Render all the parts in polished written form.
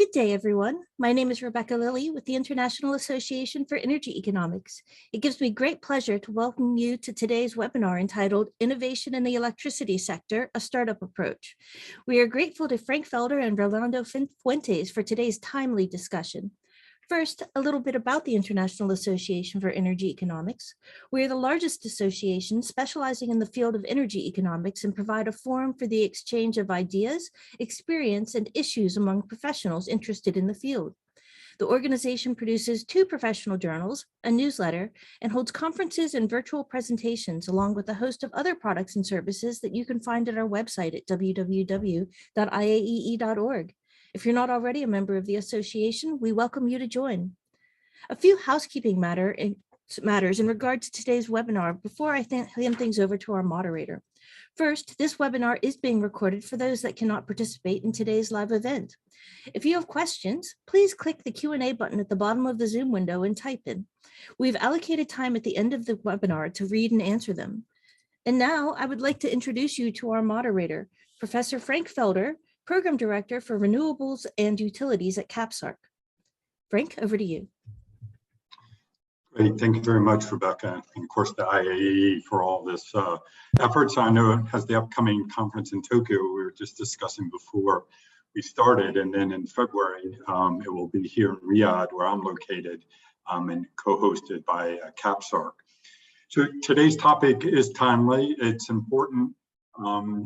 Good day, everyone. My name is Rebecca Lilly with the International Association for Energy Economics. It gives me great pleasure to welcome you to today's webinar entitled Innovation in the Electricity Sector, a Startup Approach. We are grateful to Frank Felder and Rolando Fuentes for today's timely discussion. First, a little bit about the International Association for Energy Economics. We are the largest association specializing in the field of energy economics and provide a forum for the exchange of ideas, experience, and issues among professionals interested in the field. The organization produces 2 professional journals, a newsletter, and holds conferences and virtual presentations along with a host of other products and services that you can find at our website at www.iaee.org. If you're not already a member of the association, we welcome you to join. A few housekeeping matters in regard to today's webinar before I hand things over to our moderator. First, this webinar is being recorded for those that cannot participate in today's live event. If you have questions, please click the Q&A button at the bottom of the Zoom window and type in. We've allocated time at the end of the webinar to read and answer them. And now I would like to introduce you to our moderator, Professor Frank Felder, Program Director for Renewables and Utilities at CAPSARC. Frank, over to you. Great, thank you very much, Rebecca, and of course the IAEE for all this efforts. I know it has the upcoming conference in Tokyo we were just discussing before we started, and then in February it will be here in Riyadh where I'm located and co-hosted by CAPSARC. So today's topic is timely, it's important.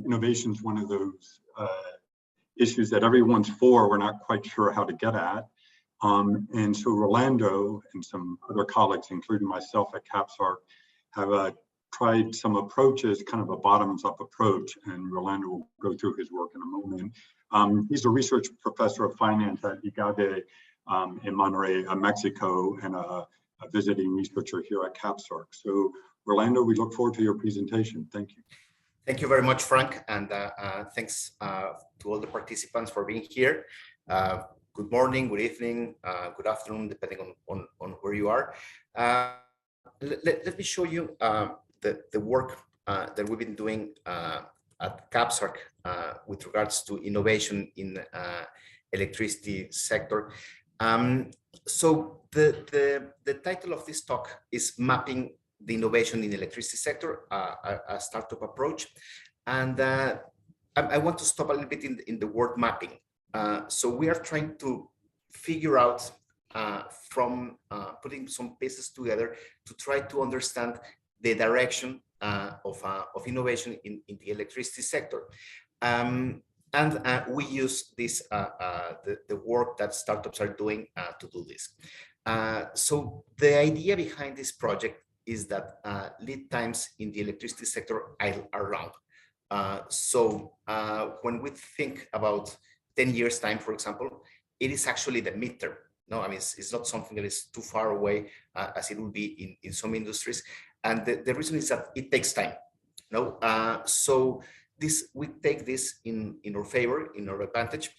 Innovation is one of those issues that everyone's for, we're not quite sure how to get at. And so Rolando and some other colleagues, including myself at CAPSARC, have tried some approaches, kind of a bottoms-up approach, and Rolando will go through his work in a moment. He's a research professor of finance at IGADE in Monterrey, Mexico, and a visiting researcher here at CAPSARC. So Rolando, we look forward to your presentation. Thank you. Thank you very much, Frank, and thanks to all the participants for being here. Good morning, good evening, good afternoon, depending on where you are. Let me show you the work that we've been doing at CAPSARC with regards to innovation in electricity sector. So the title of this talk is Mapping the Innovation in the Electricity Sector, a Startup Approach. And I want to stop a little bit in the word mapping. So we are trying to figure out from putting some pieces together to try to understand the direction of innovation in the electricity sector. And we use this the work that startups are doing to do this. So the idea behind this project is that lead times in the electricity sector are long. So when we think about 10 years time, for example, it is actually the midterm. No, I mean, it's not something that is too far away as it will be in some industries. And the reason is that it takes time. No, so we take this in our favor, in our advantage,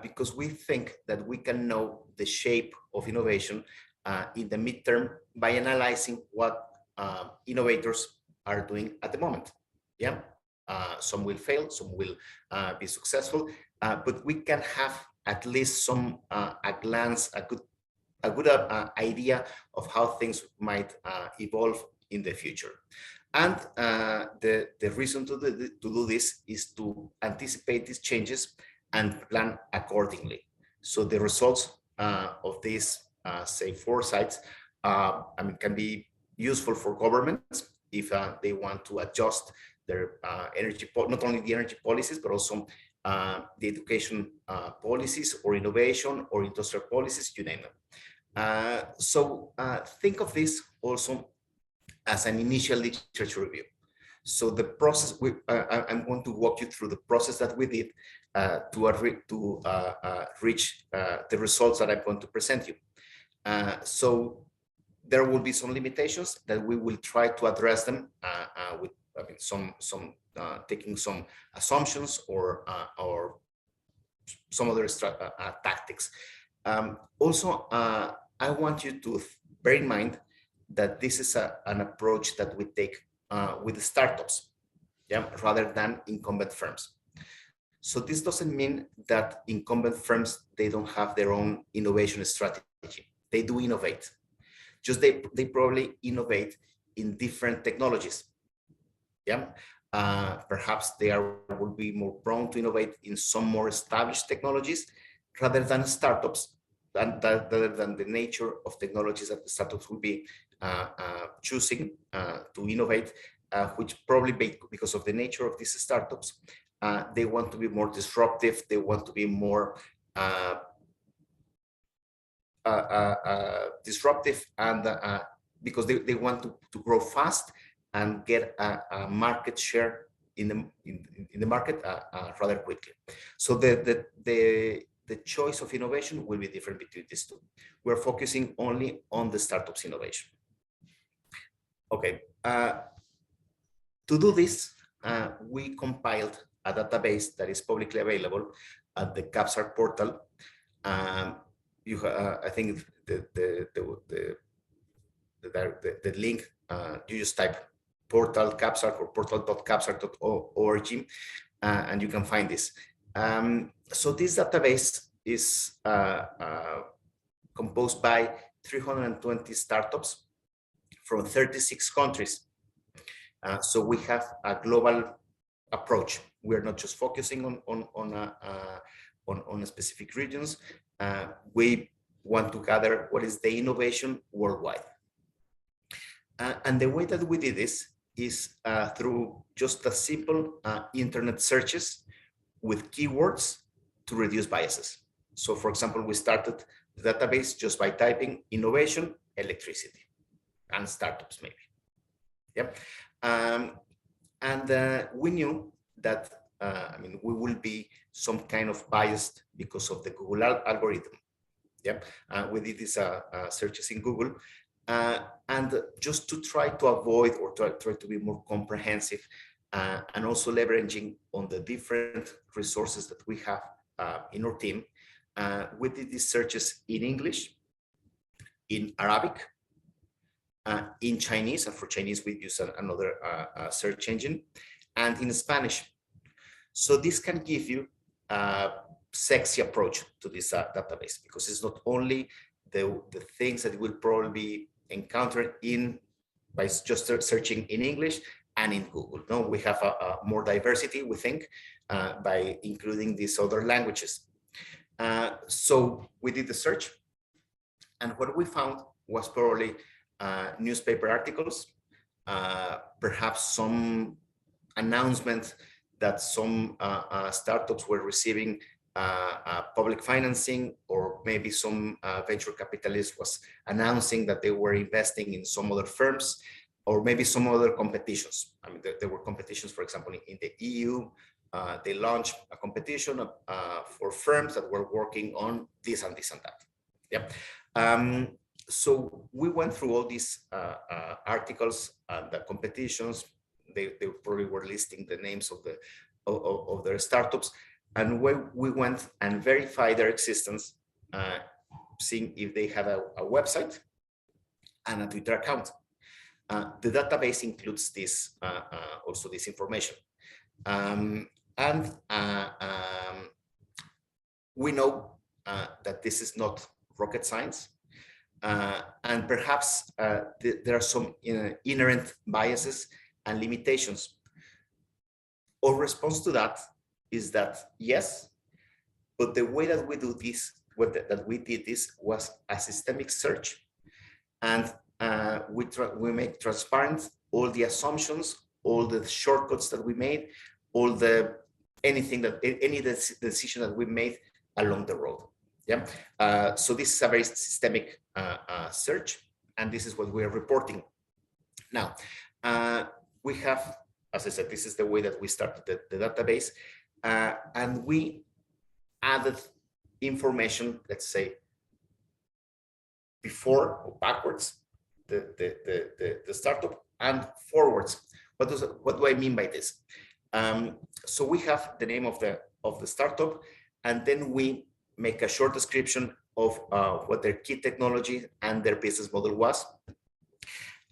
because we think that we can know the shape of innovation in the midterm by analyzing what innovators are doing at the moment. Yeah, some will fail, some will be successful, but we can have at least some a glance, a good idea of how things might evolve in the future. And the reason to do this is to anticipate these changes and plan accordingly. So the results of these, say, foresights, can be useful for governments if they want to adjust their not only the energy policies, but also the education policies or innovation or industrial policies, you name them. So think of this also as an initial literature review. So the process, I'm going to walk you through the process that we did to reach the results that I'm going to present you. So there will be some limitations that we will try to address them with taking some assumptions or some other tactics. Also, I want you to bear in mind that this is an approach that we take with the startups, yeah, rather than incumbent firms. So this doesn't mean that incumbent firms, they don't have their own innovation strategy. They do innovate. Just they probably innovate in different technologies. Yeah. Perhaps they will be more prone to innovate in some more established technologies rather than startups, rather than the nature of technologies that the startups will be choosing to innovate, which probably because of the nature of these startups, they want to be more disruptive. They want to be more disruptive, and because they want to grow fast and get a market share in the market rather quickly. So the choice of innovation will be different between these two. We're focusing only on the startups innovation. Okay. To do this, we compiled a database that is publicly available at the CAPSAR portal. I think the link, you just type portal CAPSAR or portal.capsar.org, and you can find this. So this database is composed by 320 startups from 36 countries. So we have a global approach. We're not just focusing on specific regions. We want to gather what is the innovation worldwide. And the way that we did this is through just a simple internet searches with keywords to reduce biases. So for example, we started the database just by typing innovation, electricity, and startups maybe. Yep. And we knew that we will be some kind of biased because of the Google algorithm. Yep. We did these searches in Google, and just to try to avoid or try to be more comprehensive, and also leveraging on the different resources that we have in our team, we did these searches in English, in Arabic, in Chinese, and for Chinese we use another search engine, and in Spanish. So this can give you a sexy approach to this database, because it's not only the things that you will probably be encountered by just searching in English and in Google. No, we have a more diversity, we think, by including these other languages. So we did the search, and what we found was probably newspaper articles, perhaps some announcement that some startups were receiving public financing, or maybe some venture capitalist was announcing that they were investing in some other firms, or maybe some other competitions. There were competitions, for example, in the EU. They launched a competition for firms that were working on this and this and that. Yep. So we went through all these articles and the competitions. They probably were listing the names of their startups, and we went and verified their existence, seeing if they had a website and a Twitter account. The database includes this also this information, and we know that this is not rocket science. And perhaps there are some inherent biases and limitations. Our response to that is that yes, but the way that we do this, that we did this, was a systemic search, and we make transparent all the assumptions, all the shortcuts that we made, any decision that we made along the road. Yeah. So this is a very systemic search, and this is what we are reporting. Now, we have, as I said, this is the way that we started the database, and we added information, let's say, before or backwards the startup, and forwards. What do I mean by this? So we have the name of the startup, and then we make a short description of what their key technology and their business model was.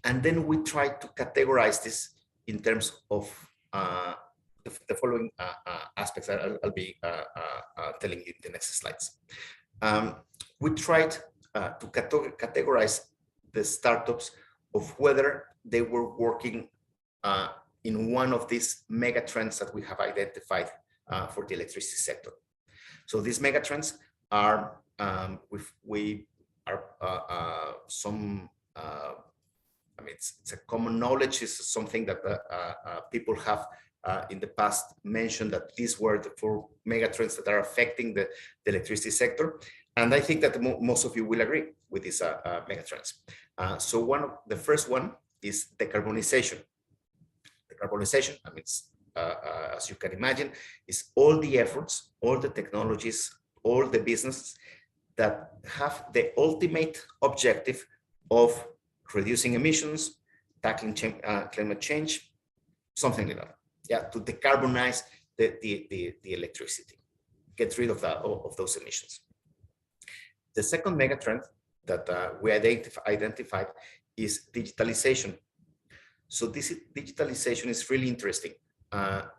And then we try to categorize this in terms of the following aspects I'll be telling you in the next slides. We tried to categorize the startups of whether they were working in one of these mega trends that we have identified for the electricity sector. So these mega trends are I mean, it's a common knowledge. It's something that people have in the past mentioned that these were the 4 megatrends that are affecting the electricity sector. And I think that most of you will agree with these megatrends. So the first one is decarbonization. Decarbonization, I mean, as you can imagine, is all the efforts, all the technologies, all the businesses that have the ultimate objective of reducing emissions, tackling climate change, something like that. Yeah, to decarbonize the electricity, get rid of those emissions. The second megatrend that we identified is digitalization. So this digitalization is really interesting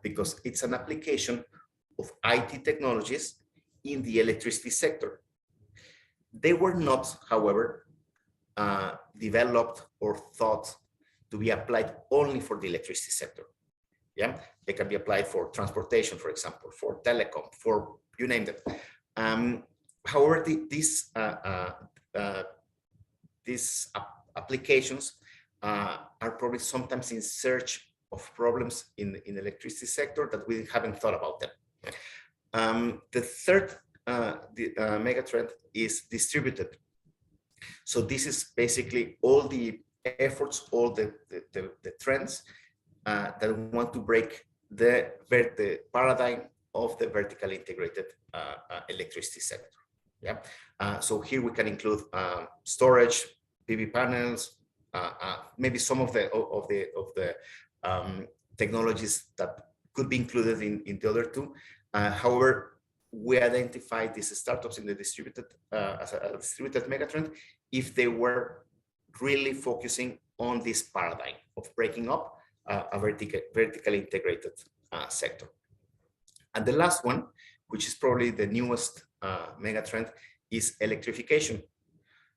because it's an application of IT technologies in the electricity sector. They were not, however, developed or thought to be applied only for the electricity sector. Yeah, they can be applied for transportation, for example, for telecom, for you name them. However, these applications are probably sometimes in search of problems in the electricity sector that we haven't thought about them. The third megatrend is distributed. So this is basically all the efforts, all the trends that want to break the paradigm of the vertically integrated electricity sector. Yeah. So here we can include storage, PV panels, maybe some of the technologies that could be included in the other two. However, we identified these startups in the distributed as a distributed megatrend if they were really focusing on this paradigm of breaking up a vertically integrated sector. And the last one, which is probably the newest megatrend, is electrification.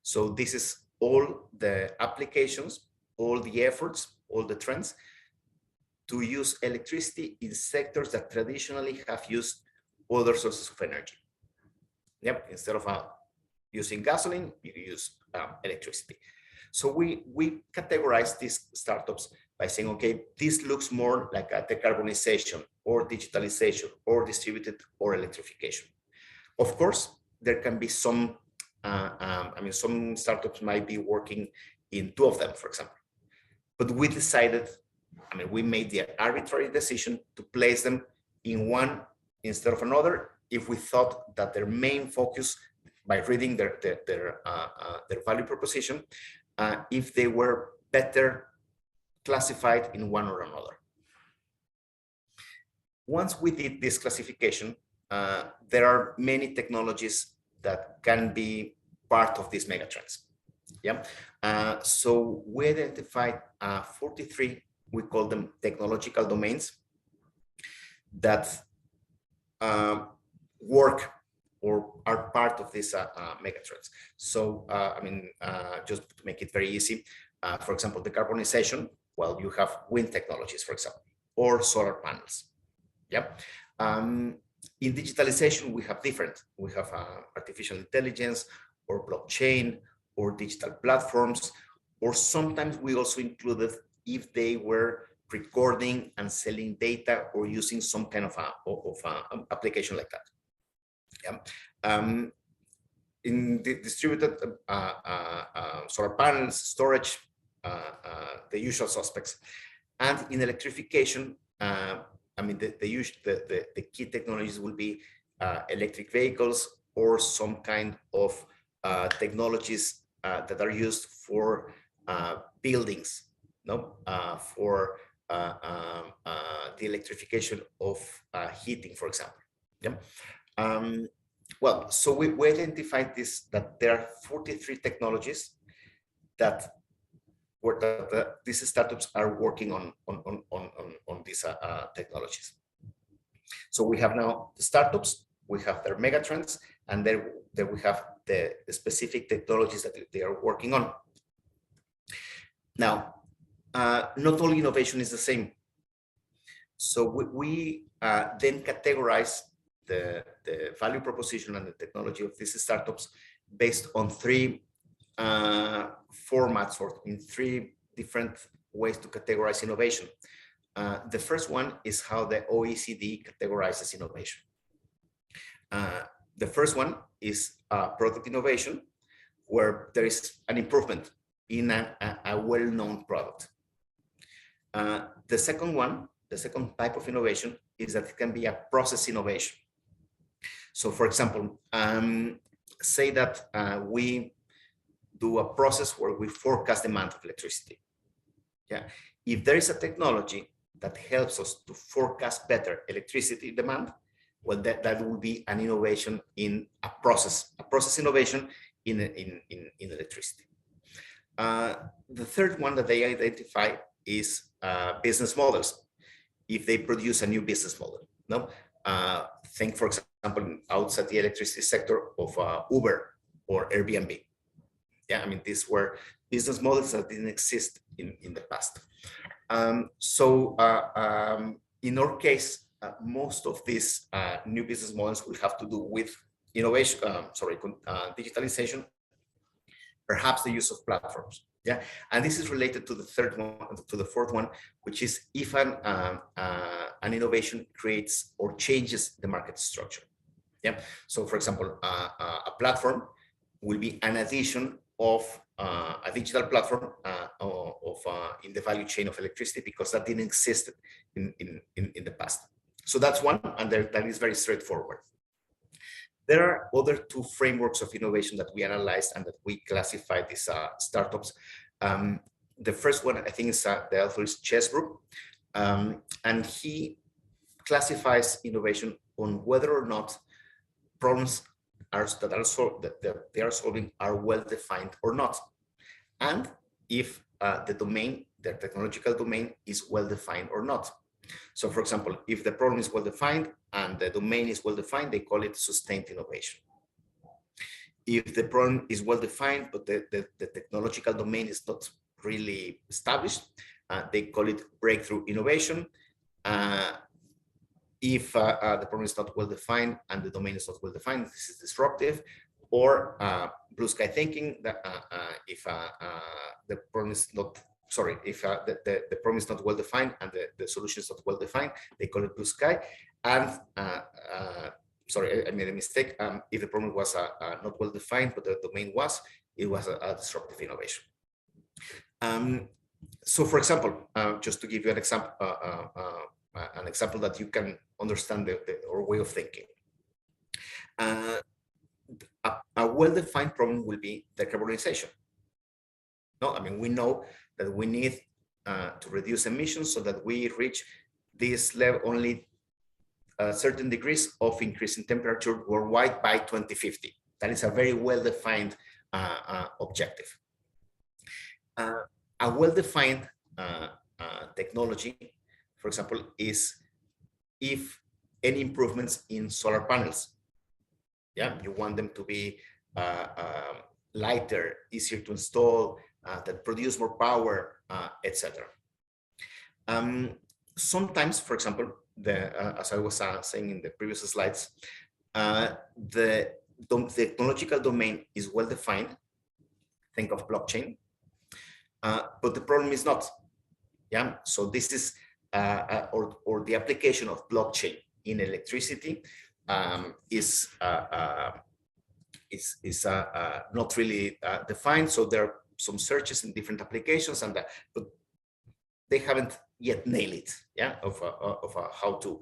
So this is all the applications, all the efforts, all the trends to use electricity in sectors that traditionally have used other sources of energy. Yep, instead of using gasoline, you use electricity. So we categorize these startups by saying, okay, this looks more like a decarbonization or digitalization or distributed or electrification. Of course, there can be some, I mean, some startups might be working in 2 of them, for example. But we decided, I mean, we made the arbitrary decision to place them in one instead of another if we thought that their main focus, by reading their value proposition, if they were better classified in one or another. Once we did this classification, there are many technologies that can be part of these megatrends. Yeah. So we identified 43, we call them technological domains, that work or are part of these megatrends. So, I mean, just to make it very easy, for example, decarbonization, well, you have wind technologies, for example, or solar panels. Yep. In digitalization, we have different. We have artificial intelligence or blockchain or digital platforms, or sometimes we also included if they were recording and selling data or using some kind of application like that. Yeah. In the distributed solar panels, storage, the usual suspects, and in electrification, I mean, the key technologies will be electric vehicles or some kind of technologies that are used for buildings, no, for the electrification of heating, for example. Yeah. Well, so we identified this, that there are 43 technologies that these startups are working on these technologies. So we have now the startups, we have their megatrends, and then we have the specific technologies that they are working on. Now, not all innovation is the same. So we then categorize the value proposition and the technology of these startups based on three formats, or in three different ways to categorize innovation. The first one is how the OECD categorizes innovation. The first one is product innovation, where there is an improvement in a well-known product. The second type of innovation is that it can be a process innovation. So for example, say that we do a process where we forecast demand of electricity. Yeah, if there is a technology that helps us to forecast better electricity demand, well, that will be an innovation in a process innovation in electricity. The third one that they identify is business models. If they produce a new business model, no? Think, for example, outside the electricity sector of Uber or Airbnb. Yeah, I mean, these were business models that didn't exist in the past. In our case, most of these new business models will have to do with innovation, digitalization, perhaps the use of platforms. Yeah, and this is related to the third one, to the fourth one, which is if an innovation creates or changes the market structure. Yeah, so for example, a platform will be an addition of a digital platform in the value chain of electricity, because that didn't exist in the past. So that's one, and that is very straightforward. There are other two frameworks of innovation that we analyzed and that we classify these startups. The first one, I think, is the author is Chesbrook, and he classifies innovation on whether or not problems that they are solving are well defined or not, and if the technological domain is well defined or not. So for example, if the problem is well defined and the domain is well defined, they call it sustained innovation. If the problem is well defined, but the technological domain is not really established, they call it breakthrough innovation. If the problem is not well defined and the domain is not well defined, this is disruptive. Or blue sky thinking, that if the problem is not, if the problem is not well defined and the solution is not well defined, they call it blue sky. And I made a mistake. If the problem was not well defined, but the domain was, it was a disruptive innovation. So for example, just to give you an example that you can understand our way of thinking. A well-defined problem will be decarbonization. No, I mean, we know that we need to reduce emissions so that we reach this level, only certain degrees of increase in temperature worldwide by 2050. That is a very well-defined objective. A well-defined technology, for example, is if any improvements in solar panels. Yeah, you want them to be lighter, easier to install, that produce more power, etc. Sometimes, for example, as I was saying in the previous slides, the technological domain is well defined. Think of blockchain, but the problem is not. Yeah, so this is or the application of blockchain in electricity is not really defined. So there are some searches in different applications, and but they haven't yet nailed it. Yeah, of how to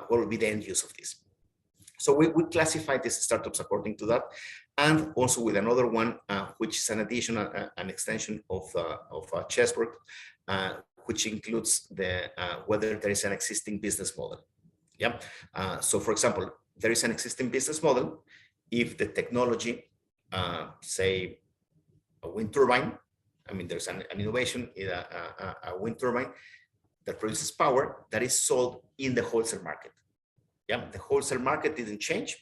what will be the end use of this. So we classify these startups according to that, and also with another one, which is an additional, an extension of Chesbrook, which includes the whether there is an existing business model. Yeah. So for example, there is an existing business model. If the technology, say a wind turbine, I mean, there's an innovation in a wind turbine that produces power that is sold in the wholesale market. Yeah, the wholesale market didn't change.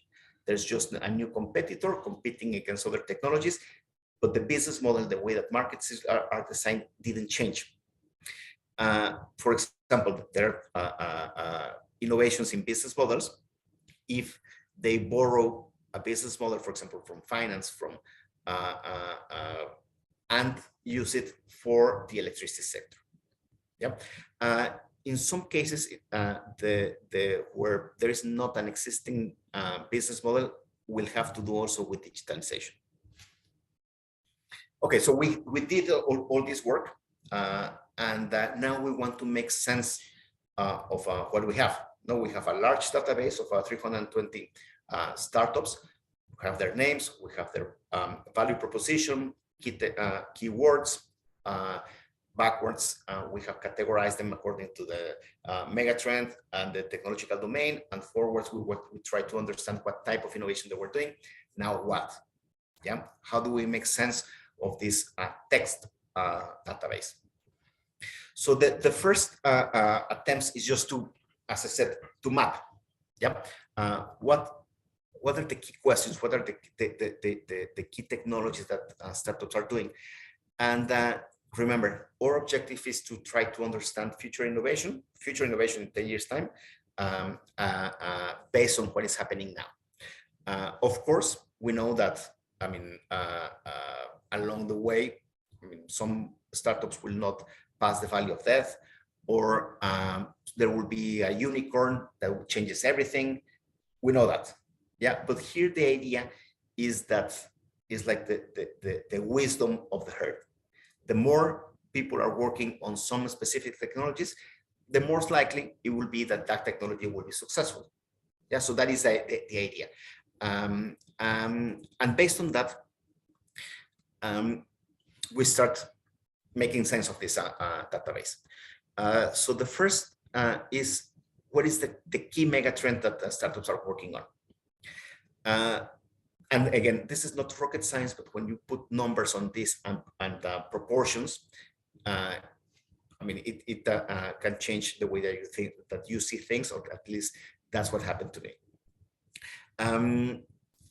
There's just a new competitor competing against other technologies, but the business model, the way that markets are designed, didn't change. For example, there are innovations in business models. If they borrow a business model, for example, from finance, and use it for the electricity sector. Yeah. In some cases, where there is not an existing business model, will have to do also with digitalization. Okay, so we did all this work, and now we want to make sense of what we have. Now we have a large database of 320 startups. We have their names, we have their value proposition, keywords. Backwards, we have categorized them according to the megatrend and the technological domain, and forwards, we try to understand what type of innovation they were doing. Now what? Yeah, how do we make sense of this text database? So the first attempts is just to, as I said, to map. Yeah, what are the key questions? What are the key technologies that startups are doing? And remember, our objective is to try to understand future innovation in 10 years' time, based on what is happening now. Of course, we know that, I mean, along the way, I mean, some startups will not pass the valley of death, or there will be a unicorn that changes everything. We know that. Yeah, but here the idea is that is like the wisdom of the herd. The more people are working on some specific technologies, the most likely it will be that that technology will be successful. Yeah, so that is the idea. And based on that, we start making sense of this database. So the first is, what is the key megatrend that startups are working on? And again, this is not rocket science, but when you put numbers on this and proportions, I mean, it can change the way that you think, that you see things, or at least that's what happened to me.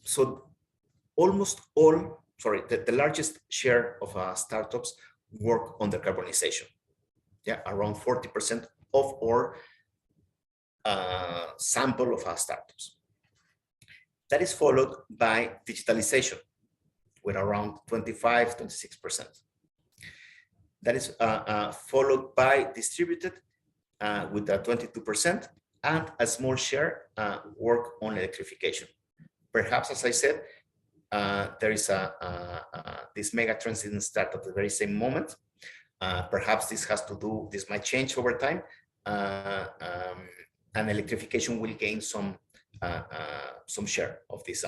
So almost all, sorry, the largest share of startups work on decarbonization. Yeah, around 40% of our sample of our startups. That is followed by digitalization with around 25-26%. That is followed by distributed with 22%, and a small share work on electrification. Perhaps, as I said, there is this mega trend didn't start at the very same moment. Perhaps this might change over time, and electrification will gain some share of this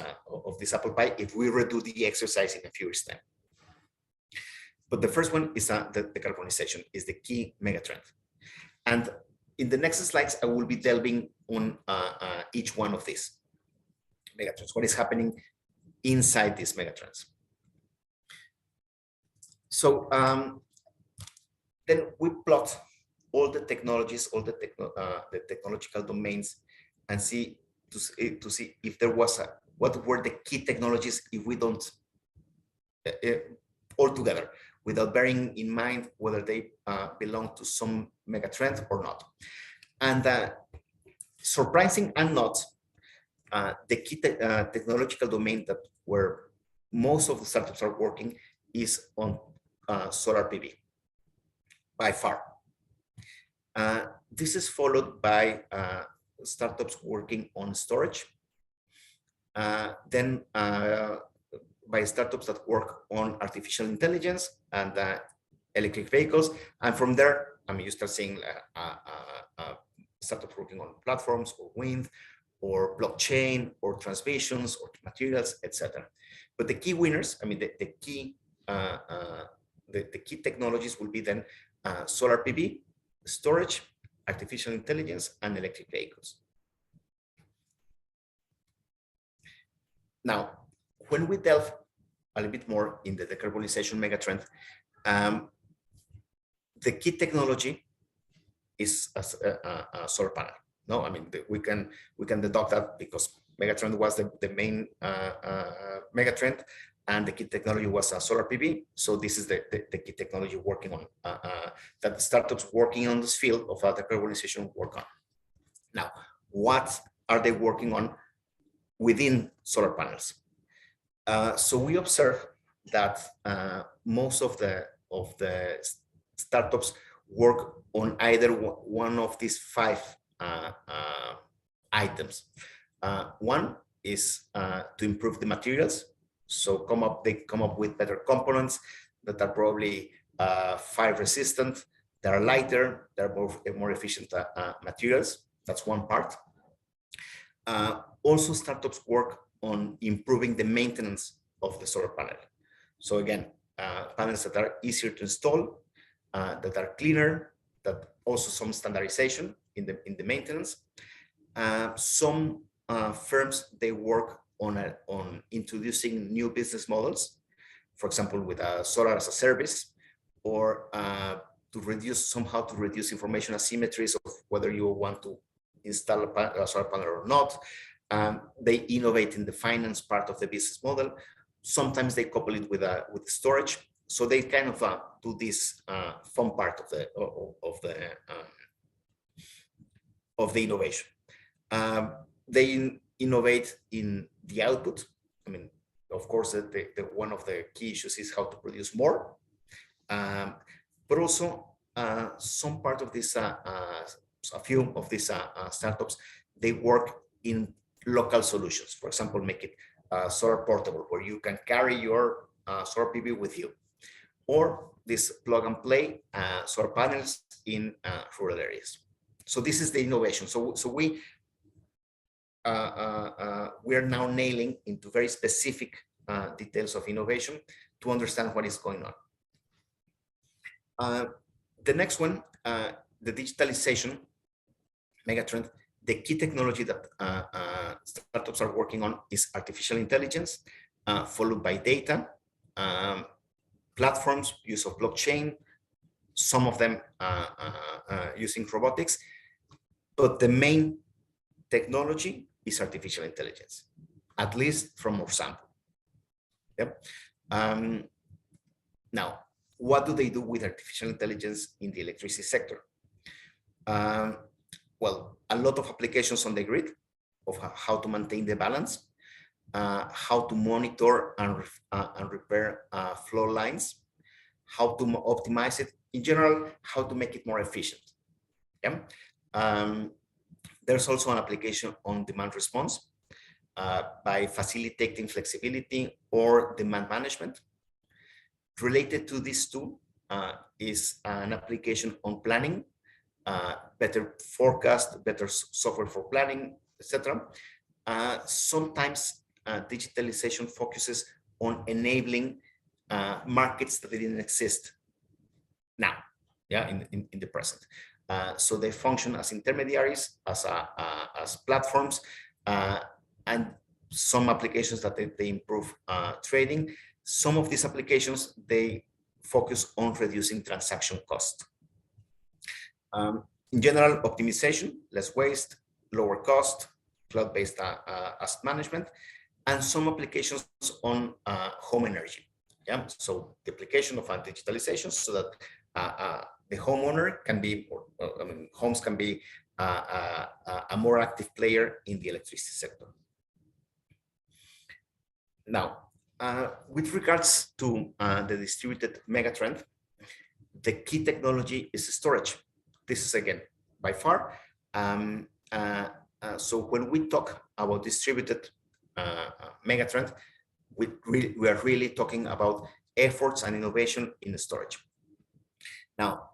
apple pie if we redo the exercise in a few years' time. But the first one is the decarbonization is the key megatrend. And in the next slides, I will be delving on each one of these megatrends, what is happening inside these megatrends. So then we plot all the technologies, all the technological domains, and see to see if there was what were the key technologies if we don't all together, without bearing in mind whether they belong to some megatrend or not. And surprising and not, the key technological domain that where most of the startups are working is on solar PV, by far. This is followed by startups working on storage, then by startups that work on artificial intelligence and electric vehicles. And from there, I mean, you start seeing startups working on platforms or wind or blockchain or transmissions or materials, etc. But the key winners, I mean, the key technologies will be then solar PV, storage, artificial intelligence, and electric vehicles. Now, when we delve a little bit more in the decarbonization megatrend, the key technology is a solar panel. No, I mean, we can deduct that because megatrend was the main megatrend, and the key technology was solar PV. So this is the key technology working on that the startups working on this field of decarbonization work on. Now, what are they working on within solar panels? So we observe that most of the startups work on either one of these 5 items. One is to improve the materials. So they come up with better components that are probably fire resistant, that are lighter, that are more efficient materials. That's one part. Also, startups work on improving the maintenance of the solar panel. So again, panels that are easier to install, that are cleaner, that also some standardization in the maintenance. Some firms, they work on introducing new business models, for example, with solar as a service, or to reduce information asymmetries of whether you want to install a solar panel or not. They innovate in the finance part of the business model. Sometimes they couple it with storage. So they kind of do this fun part of the innovation. They innovate in the output. I mean, of course, one of the key issues is how to produce more. But also, some part of this, a few of these startups, they work in local solutions. For example, make it solar portable, where you can carry your solar PV with you, or this plug and play solar panels in rural areas. So this is the innovation. So we are now nailing into very specific details of innovation to understand what is going on. The next one, the digitalization megatrend. The key technology that startups are working on is artificial intelligence, followed by data, platforms, use of blockchain, some of them using robotics. But the main technology is artificial intelligence, at least from our sample. Yep. Now, what do they do with artificial intelligence in the electricity sector? Well, a lot of applications on the grid of how to maintain the balance, how to monitor and repair flow lines, how to optimize it, in general, how to make it more efficient. Yeah. There's also an application on demand response by facilitating flexibility or demand management. Related to these two is an application on planning, better forecast, better software for planning, etc. Sometimes digitalization focuses on enabling markets that didn't exist now, yeah, in the present. So they function as intermediaries, as platforms, and some applications that they improve trading. Some of these applications, they focus on reducing transaction cost. In general, optimization, less waste, lower cost, cloud-based asset management, and some applications on home energy. Yeah, so the application of digitalization so that the homeowner can be, homes can be a more active player in the electricity sector. Now, with regards to the distributed megatrend, the key technology is storage. This is, again, by far. So when we talk about distributed megatrend, we are really talking about efforts and innovation in storage. Now,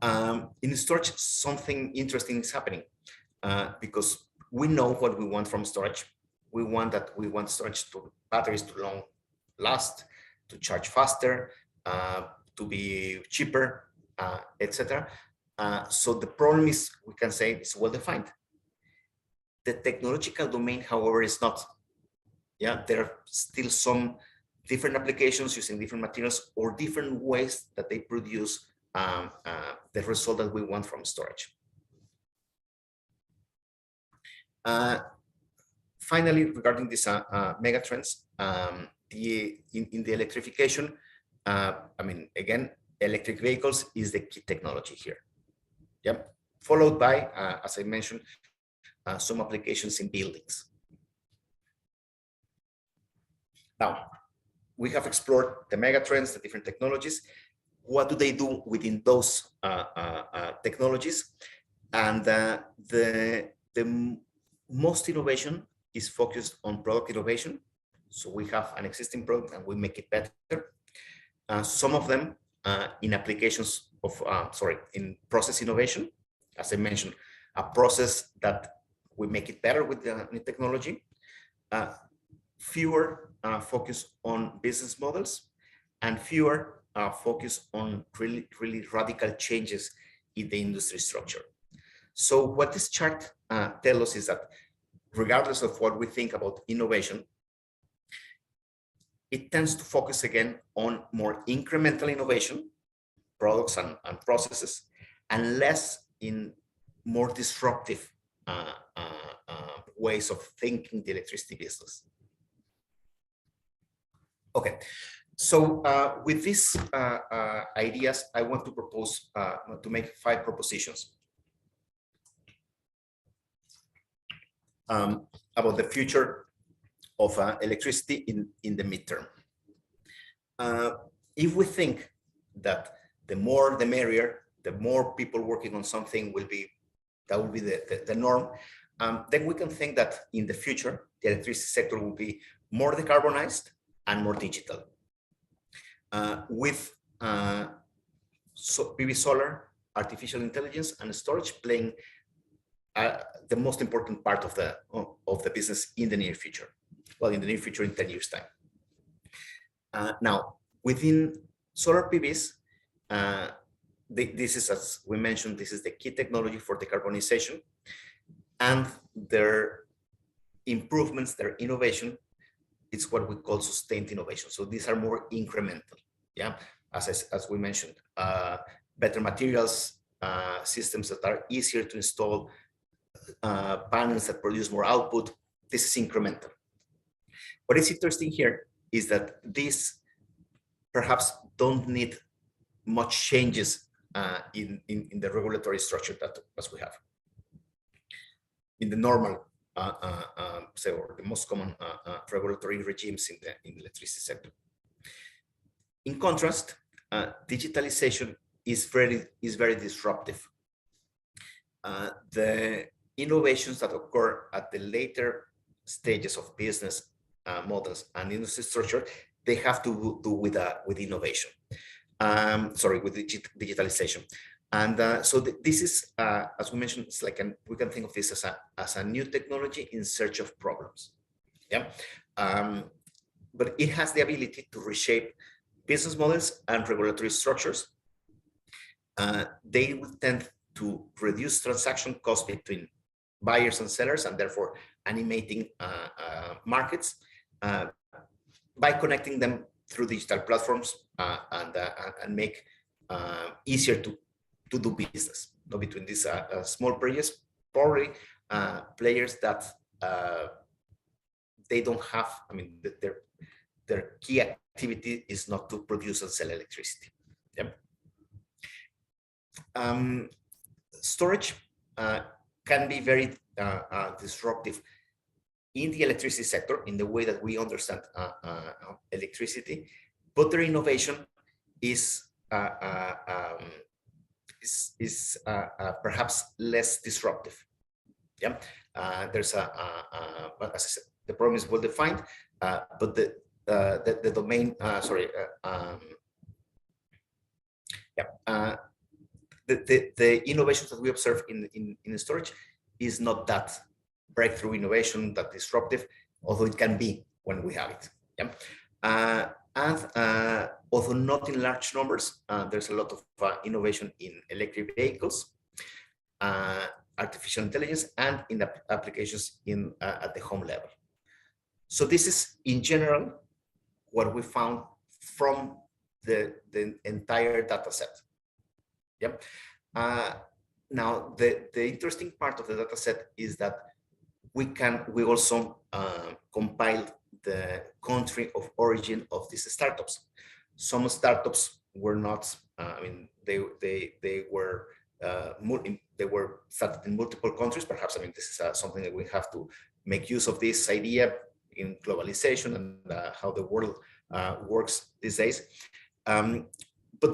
in storage, something interesting is happening because we know what we want from storage. We want storage to batteries to long last, to charge faster, to be cheaper, etc. So the problem is, we can say, it's well defined. The technological domain, however, is not. Yeah, there are still some different applications using different materials or different ways that they produce the result that we want from storage. Finally, regarding these megatrends, in the electrification, I mean, again, electric vehicles is the key technology here. Yep. Followed by, as I mentioned, some applications in buildings. Now, we have explored the megatrends, the different technologies. What do they do within those technologies? And the most innovation is focused on product innovation. So we have an existing product and we make it better. Some of them in applications of, in process innovation. As I mentioned, a process that we make it better with the new technology. Fewer focus on business models, and fewer focus on really radical changes in the industry structure. So what this chart tells us is that regardless of what we think about innovation, it tends to focus again on more incremental innovation, products and processes, and less in more disruptive ways of thinking the electricity business. Okay, so with these ideas, I want to propose to make 5 propositions about the future of electricity in the midterm. If we think that the more the merrier, the more people working on something will be, that will be the norm, then we can think that in the future, the electricity sector will be more decarbonized and more digital. With PV solar, artificial intelligence, and storage playing the most important part of the business in the near future. Well, in the near future, in 10 years' time. Now, within solar PVs, this is, as we mentioned, this is the key technology for decarbonization, and their improvements, their innovation, it's what we call sustained innovation. So these are more incremental, yeah. As we mentioned, better materials, systems that are easier to install, panels that produce more output. This is incremental. What is interesting here is that these perhaps don't need much changes in the regulatory structure that as we have in the normal, say, or the most common regulatory regimes in the electricity sector. In contrast, digitalization is very disruptive. The innovations that occur at the later stages of business models and industry structure, they have to do with innovation. With digitalization. And so this is, as we mentioned, it's like we can think of this as a new technology in search of problems. Yeah, but it has the ability to reshape business models and regulatory structures. They will tend to reduce transaction costs between buyers and sellers, and therefore animating markets by connecting them through digital platforms and make easier to do business between these small players, probably players that they don't have, I mean, their key activity is not to produce and sell electricity. Yeah. Storage can be very disruptive in the electricity sector in the way that we understand electricity, but their innovation is perhaps less disruptive. Yeah, there's but as I said, the problem is well defined, but the domain, the innovations that we observe in storage is not that breakthrough innovation, that disruptive, although it can be when we have it. Yeah, and although not in large numbers, there's a lot of innovation in electric vehicles, artificial intelligence, and in the applications at the home level. So this is, in general, what we found from the entire data set. Yep. Now, the interesting part of the data set is that we also compiled the country of origin of these startups. Some startups were not, I mean, they were started in multiple countries. Perhaps, I mean, this is something that we have to make use of this idea in globalization and how the world works these days. But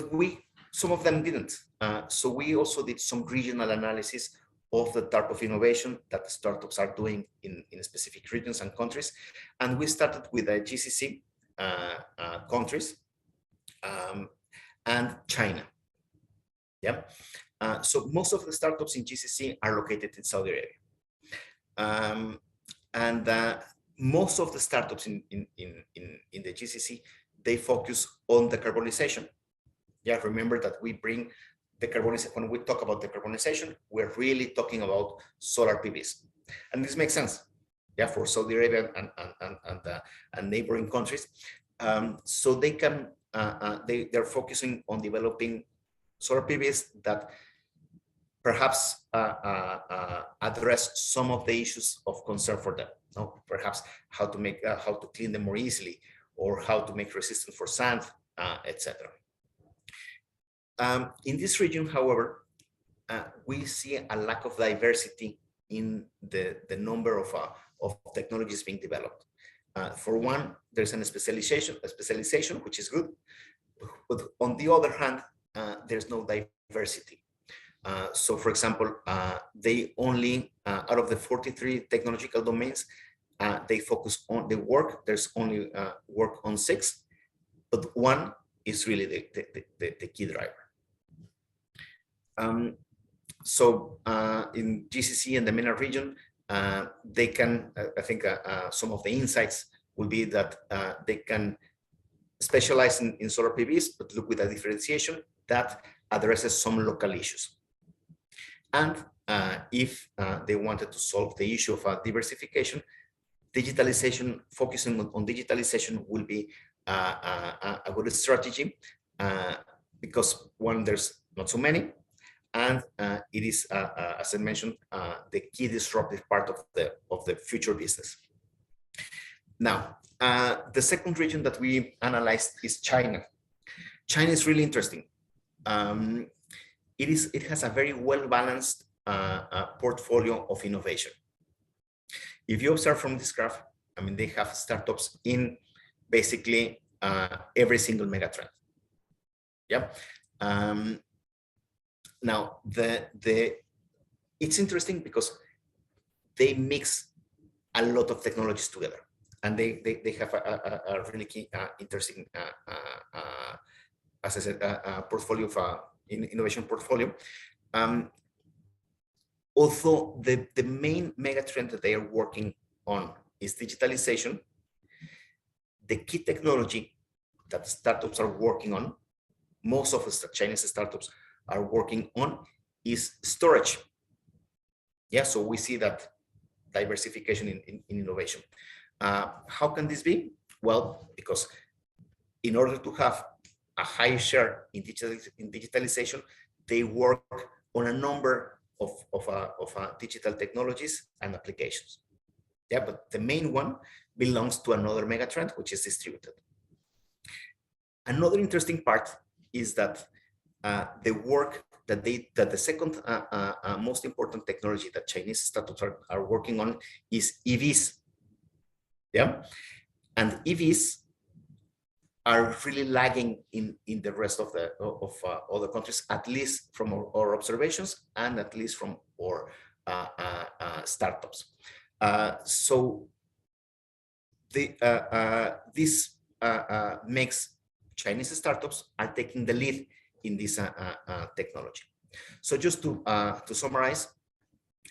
some of them didn't. So we also did some regional analysis of the type of innovation that the startups are doing in specific regions and countries. And we started with the GCC countries and China. Yeah. So most of the startups in GCC are located in Saudi Arabia. Most of the startups in the GCC, they focus on decarbonization. Yeah, remember that we bring decarbonization. When we talk about decarbonization, we're really talking about solar PVs. And this makes sense, yeah, for Saudi Arabia and neighboring countries. So they can, they're focusing on developing solar PVs that perhaps address some of the issues of concern for them. No, perhaps how to clean them more easily, or how to make resistant for sand, etc. In this region, however, we see a lack of diversity in the number of technologies being developed. For one, there's a specialization, which is good, but on the other hand, there's no diversity. So, for example, they only, out of the 43 technological domains, they focus on the work. There's only work on 6, but one is really the key driver. So in GCC and the MENA region, they can, I think some of the insights will be that they can specialize in solar PVs, but look with a differentiation that addresses some local issues. And if they wanted to solve the issue of diversification, digitalization, focusing on digitalization will be a good strategy because one, there's not so many, and it is, as I mentioned, the key disruptive part of the future business. Now, the second region that we analyzed is China. China is really interesting. It has a very well-balanced portfolio of innovation. If you observe from this graph, I mean, they have startups in basically every single megatrend. Yeah. Now, it's interesting because they mix a lot of technologies together, and they have a really key, interesting, as I said, portfolio of innovation portfolio. Although the main megatrend that they are working on is digitalization, the key technology that startups are working on, most of the Chinese startups are working on, is storage. Yeah, so we see that diversification in innovation. How can this be? Well, because in order to have a high share in digitalization, they work on a number of digital technologies and applications. Yeah, but the main one belongs to another megatrend, which is distributed. Another interesting part is that the work that the second most important technology that Chinese startups are working on is EVs. Yeah, and EVs are really lagging in the rest of the other countries, at least from our observations and at least from our startups. So this makes Chinese startups are taking the lead in this technology. So just to summarize,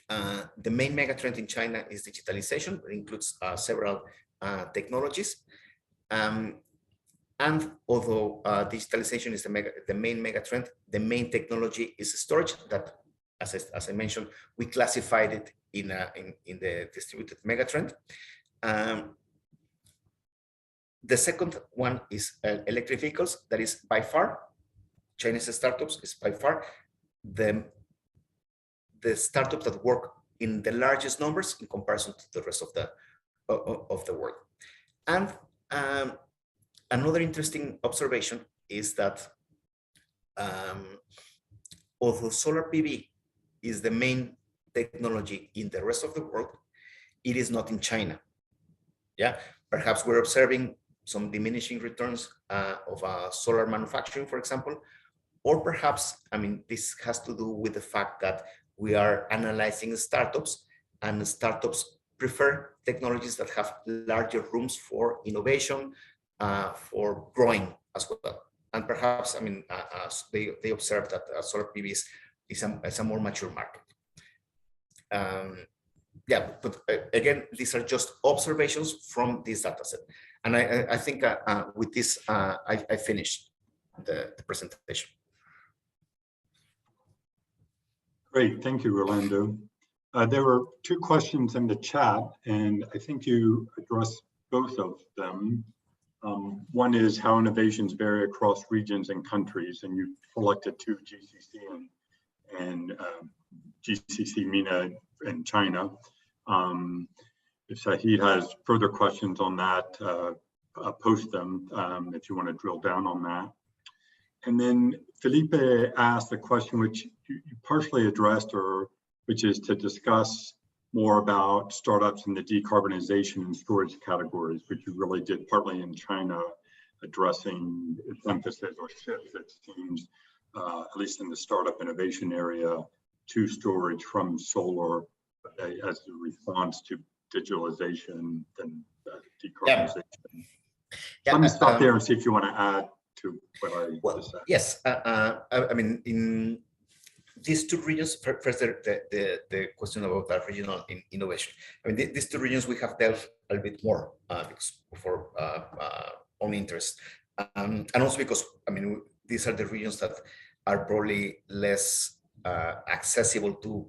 the main megatrend in China is digitalization. It includes several technologies. And although digitalization is the main megatrend, the main technology is storage. That, as I mentioned, we classified it in the distributed megatrend. The second one is electric vehicles. That is by far, Chinese startups is by far the startups that work in the largest numbers in comparison to the rest of the world. And another interesting observation is that although solar PV is the main technology in the rest of the world, it is not in China. Yeah, perhaps we're observing some diminishing returns of solar manufacturing, for example, or perhaps, I mean, this has to do with the fact that we are analyzing startups, and startups prefer technologies that have larger rooms for innovation, for growing as well. And perhaps, I mean, they observe that solar PV is a more mature market. Yeah, but again, these are just observations from this data set. And I think with this, I finished the presentation. Great, thank you, Rolando. There were two questions in the chat, and I think you addressed both of them. One is how innovations vary across regions and countries, and you selected two, GCC and GCC, MENA, and China. If Sahid has further questions on that, post them if you want to drill down on that. And then Felipe asked a question which you partially addressed, or which is to discuss more about startups in the decarbonization and storage categories, which you really did partly in China, addressing its emphasis or shift, it seems, at least in the startup innovation area, to storage from solar as a response to digitalization and decarbonization. Yeah. Let me stop there and see if you want to add to what I just said. Yes, I mean, in these two regions, first the question about the regional innovation. I mean, these two regions we have dealt a little bit more because for own interest, and also because, I mean, these are the regions that are probably less accessible to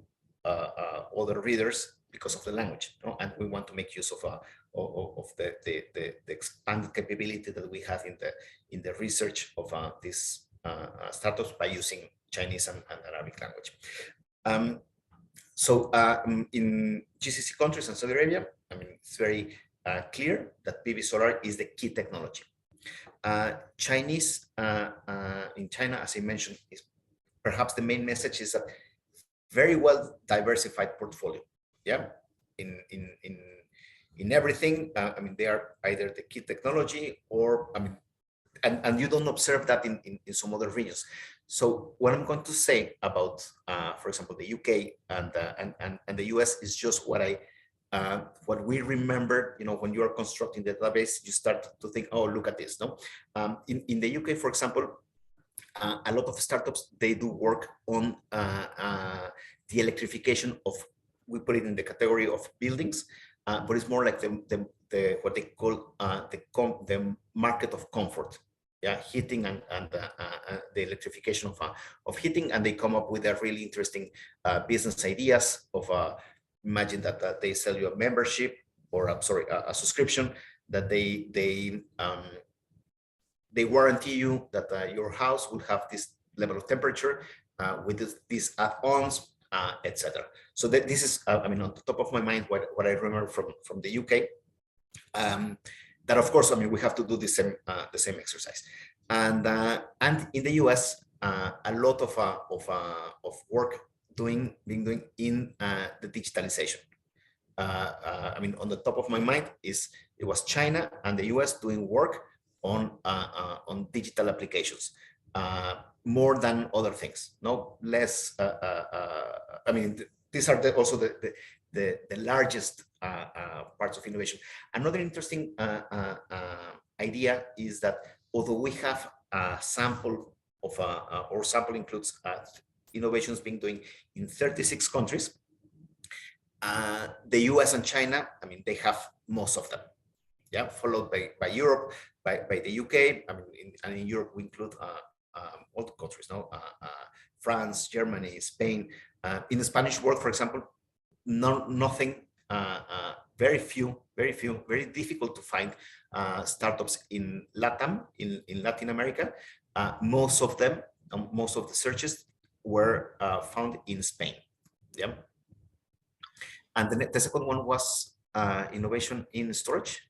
other readers because of the language, you know? And we want to make use of the expanded capability that we have in the research of these startups by using Chinese and Arabic language. So in GCC countries and Saudi Arabia, I mean, it's very clear that PV solar is the key technology. Chinese in China, as I mentioned, is perhaps the main message is that very well diversified portfolio. Yeah, in everything. I mean, they are either the key technology or, I mean, and you don't observe that in some other regions. So what I'm going to say about, for example, the UK and the US is just what we remember. You know, when you are constructing the database, you start to think, oh, look at this. No, in the UK, for example, a lot of startups, they do work on the electrification of, we put it in the category of buildings, but it's more like the what they call the market of comfort. Yeah, heating and the electrification of heating, and they come up with a really interesting business ideas of imagine that they sell you a membership or a subscription that they warranty you that your house will have this level of temperature with these add-ons, etc. So this is, I mean, on the top of my mind, what I remember from the UK. That of course, I mean, we have to do the same exercise, and in the US, a lot of work being doing in the digitalization. I mean, on the top of my mind it was China and the US doing work on digital applications, more than other things. No, less. I mean, these are also the largest parts of innovation. Another interesting idea is that although we have a sample of our sample includes innovations being doing in 36 countries, the US and China, I mean, they have most of them. Yeah, followed by Europe, by the UK. I mean, in Europe we include all the countries, no? France, Germany, Spain. In the Spanish world, for example, nothing. Very few, very difficult to find startups in LATAM, in Latin America. Most of them, most of the searches were found in Spain. Yeah. And the second one was innovation in storage.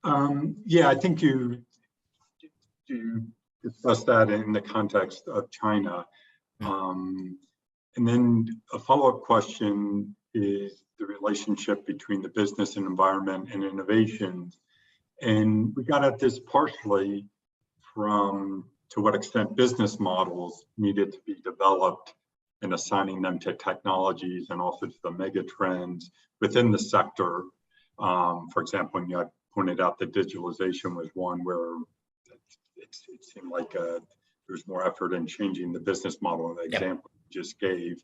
Yeah, I think you discussed that in the context of China. And then a follow-up question is the relationship between the business and environment and innovations. And we got at this partially from to what extent business models needed to be developed and assigning them to technologies and also to the megatrends within the sector. For example, when you pointed out that digitalization was one where it seemed like there's more effort in changing the business model in the example you just gave.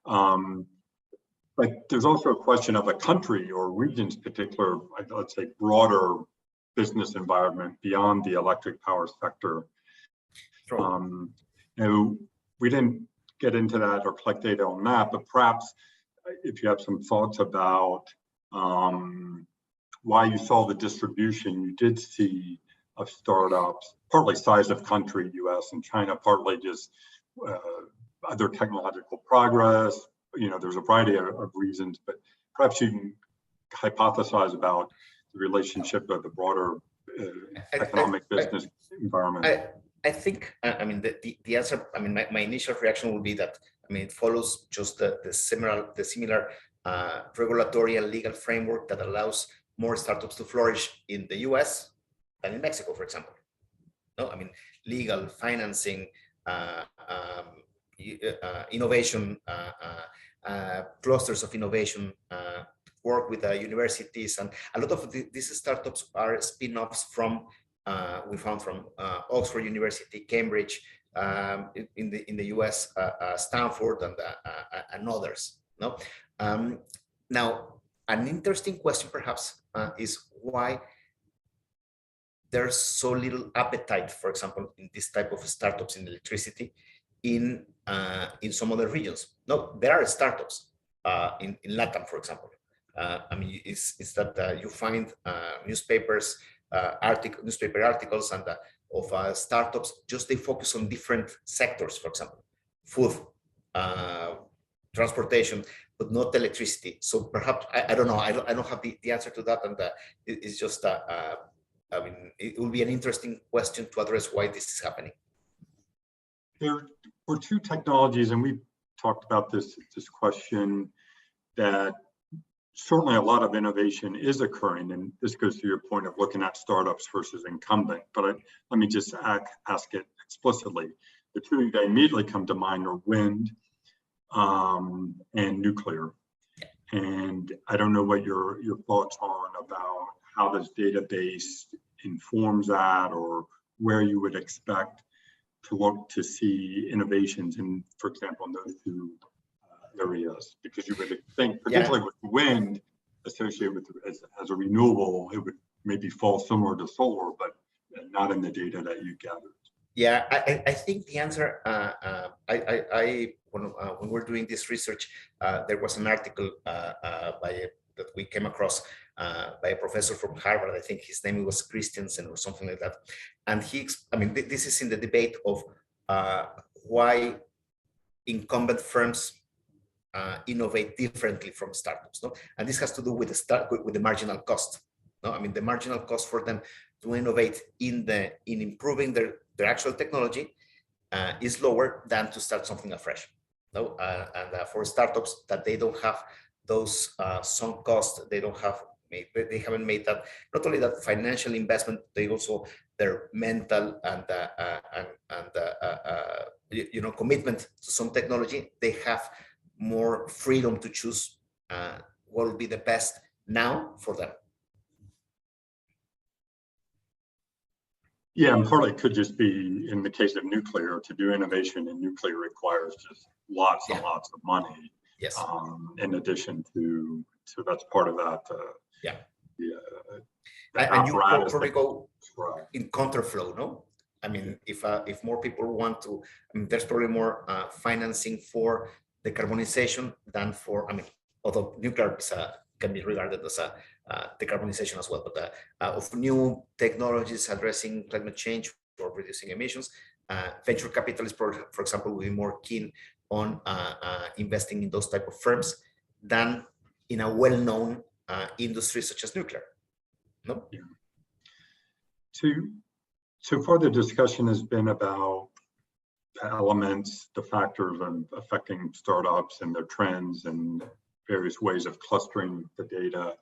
But there's also a question of a country or region's particular, let's say, broader business environment beyond the electric power sector. We didn't get into that or collect data on that, but perhaps if you have some thoughts about why you saw the distribution you did see of startups, partly size of country, US and China, partly just other technological progress. There's a variety of reasons, but perhaps you can hypothesize about the relationship of the broader economic business environment. I think, the answer, my initial reaction would be that, it follows just the similar regulatory and legal framework that allows more startups to flourish in the US than in Mexico, for example. No, legal, financing, innovation, clusters of innovation, work with universities, and a lot of these startups are spin-offs from we found from Oxford University, Cambridge, in the US, Stanford, and others. No, now an interesting question perhaps is why there's so little appetite, for example, in this type of startups in electricity in some other regions. No, there are startups in Latam, for example. It's that you find newspaper articles and of startups, just they focus on different sectors, for example, food, transportation, but not electricity. So perhaps, I don't know, I don't have the answer to that, and it's just, it will be an interesting question to address why this is happening. There were two technologies, and we talked about this question, that certainly a lot of innovation is occurring, and this goes to your point of looking at startups versus incumbent, but let me just ask it explicitly. The two that immediately come to mind are wind and nuclear. And I don't know what your thoughts are about how this database informs that, or where you would expect to look to see innovations in, for example, in those two areas, because you would think, particularly with wind associated with as a renewable, it would maybe fall similar to solar, but not in the data that you gathered. Yeah, I think the answer, when we're doing this research, there was an article that we came across by a professor from Harvard. I think his name was Christensen or something like that. And this is in the debate of why incumbent firms innovate differently from startups. No, and this has to do with the marginal cost. No, the marginal cost for them to innovate in improving their actual technology is lower than to start something afresh. No, and for startups that they don't have those sunk costs, they haven't made that, not only that financial investment, they also their mental and commitment to some technology. They have more freedom to choose what will be the best now for them. Yeah, and partly it could just be in the case of nuclear, to do innovation in nuclear requires just lots and lots of money. Yes. In addition to, so that's part of that. And you probably go in counterflow, no? If more people want to, there's probably more financing for decarbonization than for, although nuclear can be regarded as a decarbonization as well, but of new technologies addressing climate change or reducing emissions, venture capitalists, for example, will be more keen on investing in those type of firms than in a well-known industry such as nuclear. No. Yeah. So far, the discussion has been about the elements, the factors affecting startups and their trends and various ways of clustering the data.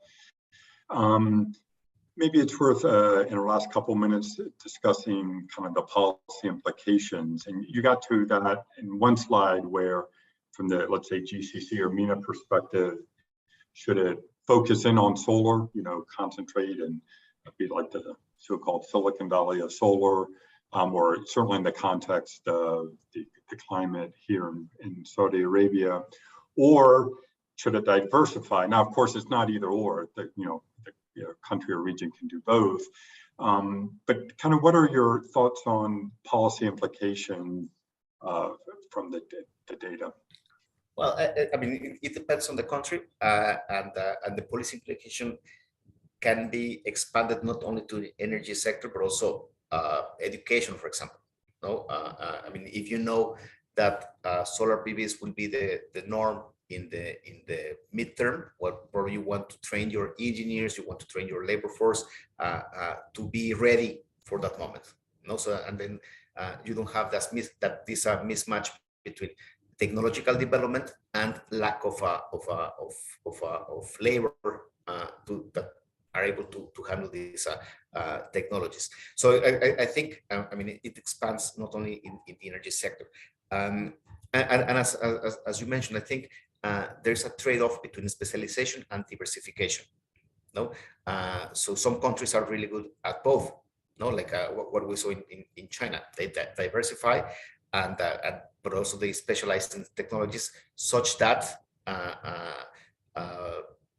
Maybe it's worth, in the last couple minutes, discussing kind of the policy implications. And you got to that in one slide where, from the, let's say, GCC or MENA perspective, should it focus in on solar, concentrate and be like the so-called Silicon Valley of solar, or certainly in the context of the climate here in Saudi Arabia, or should it diversify? Now, of course, it's not either or. The country or region can do both. But kind of what are your thoughts on policy implications from the data? Well, I mean, it depends on the country, and the policy implication can be expanded not only to the energy sector, but also education, for example. No, I mean, if you know that solar PVs will be the norm in the midterm, well, probably you want to train your engineers, you want to train your labor force to be ready for that moment. No, so and then you don't have this mismatch between technological development and lack of labor that are able to handle these technologies. So I think I mean it expands not only in the energy sector, and as you mentioned, I think there's a trade-off between specialization and diversification. No, so some countries are really good at both. No, like what we saw in China, they diversify and but also they specialize in technologies such that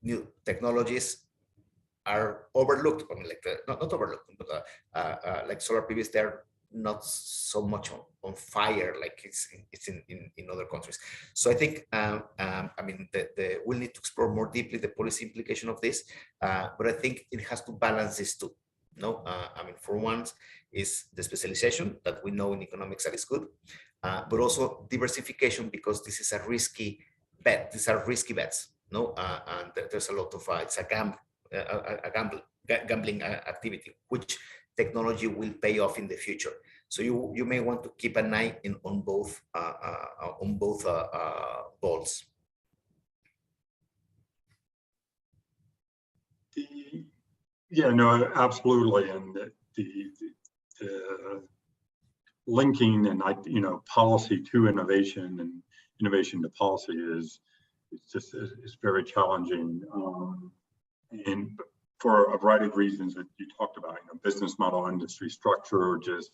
new technologies are overlooked. I mean, like not overlooked, but like solar PVs, they're not so much on fire like it's in other countries. So I think I mean we'll need to explore more deeply the policy implication of this, but I think it has to balance this too. No, I mean, for once is the specialization that we know in economics that is good, but also diversification, because this is a risky bet. These are risky bets. No, and there's a lot of it's a gambling activity, which technology will pay off in the future. So you may want to keep an eye on both balls. Yeah, no, absolutely, and the linking and policy to innovation and innovation to policy is very challenging, and for a variety of reasons that you talked about, business model, industry structure, just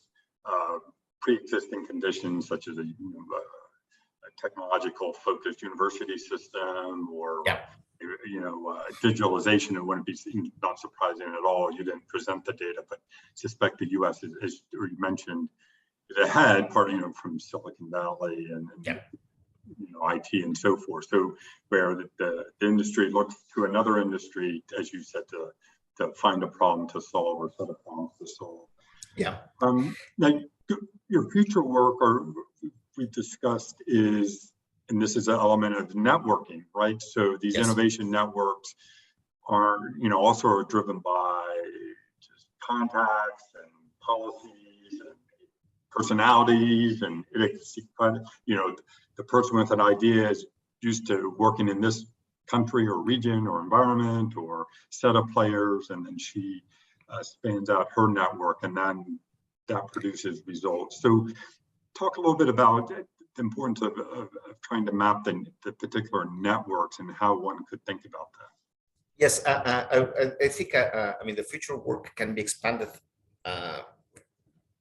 pre-existing conditions such as a technological focused university system, or digitalization. It wouldn't be not surprising at all. You didn't present the data, but suspect the U.S. as you mentioned is ahead, partly from Silicon Valley and IT and so forth. So where the industry looks to another industry, as you said, to find a problem to solve or set of problems to solve. Yeah. Now, your future work, or we've discussed, is, and this is an element of networking, right? So these innovation networks are, also are driven by just contacts and policies and personalities, and the person with an idea is used to working in this country or region or environment or set of players, and then she spans out her network, and then that produces results. So talk a little bit about the importance of trying to map the particular networks and how one could think about that. Yes, I think I mean the future work can be expanded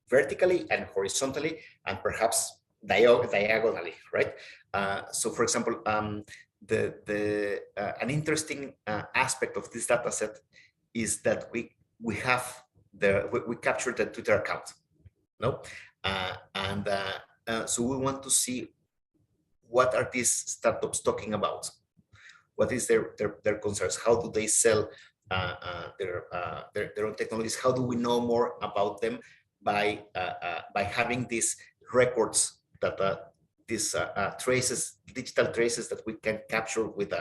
vertically and horizontally, and perhaps diagonally, right? So, for example, an interesting aspect of this data set is that we capture the Twitter account, no, so we want to see what are these startups talking about, what is their concerns, how do they sell their own technologies, how do we know more about them by having these records that these digital traces that we can capture with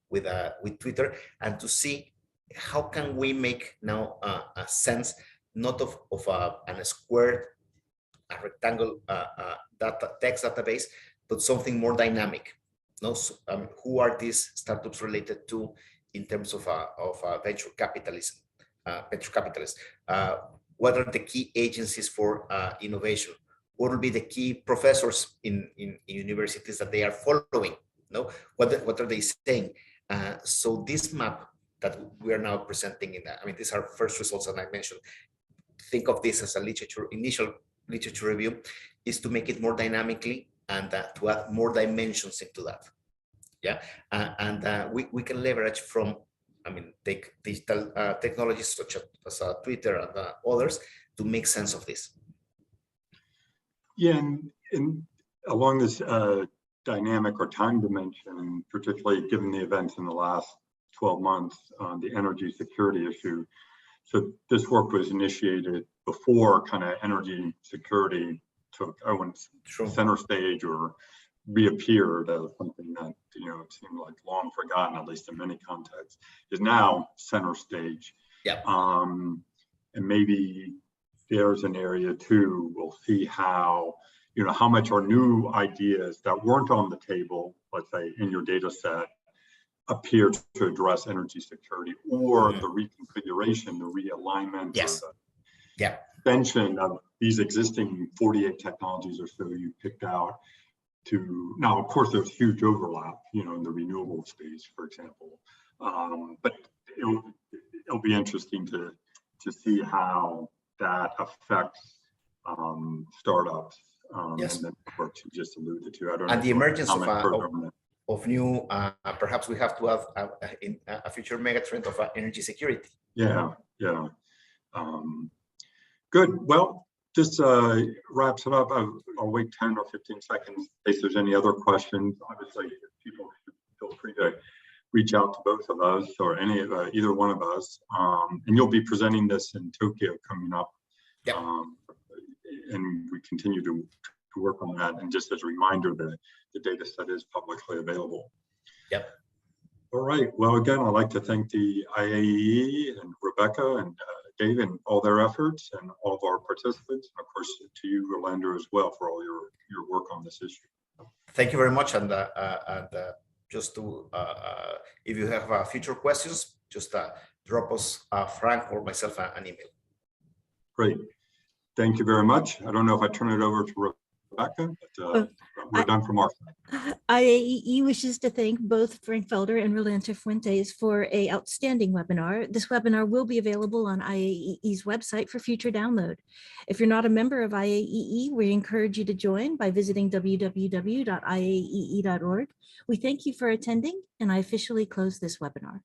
with Twitter, and to see how can we make now a sense not of a square, a rectangle text database, but something more dynamic. No, so, who are these startups related to in terms of venture capitalism? What are the key agencies for innovation? What will be the key professors in universities that they are following? No, what are they saying? So this map that we are now presenting these are first results that I mentioned. Think of this as a initial literature review, is to make it more dynamically and to add more dimensions into that. Yeah, we can leverage from, take digital technologies such as Twitter and others to make sense of this. Yeah, and along this dynamic or time dimension, particularly given the events in the last 12 months on the energy security issue. So this work was initiated before kind of energy security took, I wouldn't center stage or reappeared as something that, it seemed like long forgotten, at least in many contexts, is now center stage. Yeah. And maybe there's an area too, we'll see how, how much are new ideas that weren't on the table, let's say in your data set, appear to address energy security, or the reconfiguration, the realignment, yes, or the extension of these existing 48 technologies or so you picked out to, now of course there's huge overlap, in the renewable space, for example, but it'll be interesting to see how that affects startups, yes, and then work you just alluded to. I don't and know the emergence of new, perhaps we have to have a future megatrend of energy security. Yeah. Good. Well, this wraps it up. I'll wait 10 or 15 seconds in case there's any other questions. Obviously, people should feel free to reach out to both of us or either one of us. And you'll be presenting this in Tokyo coming up. Yep. And we continue to work on that. And just as a reminder, the data set is publicly available. Yep. All right. Well, again, I'd like to thank the IAEE and Rebecca and Dave and all their efforts, and all of our participants, and of course to you, Rolando, as well, for all your work on this issue. Thank you very much. And just to, if you have future questions, just drop us, Frank or myself, an email. Great. Thank you very much. I don't know if I turn it over to Rebecca, but we're done from our side. IAEE wishes to thank both Frank Felder and Rolando Fuentes for an outstanding webinar. This webinar will be available on IAEE's website for future download. If you're not a member of IAEE, we encourage you to join by visiting www.iaee.org. We thank you for attending, and I officially close this webinar.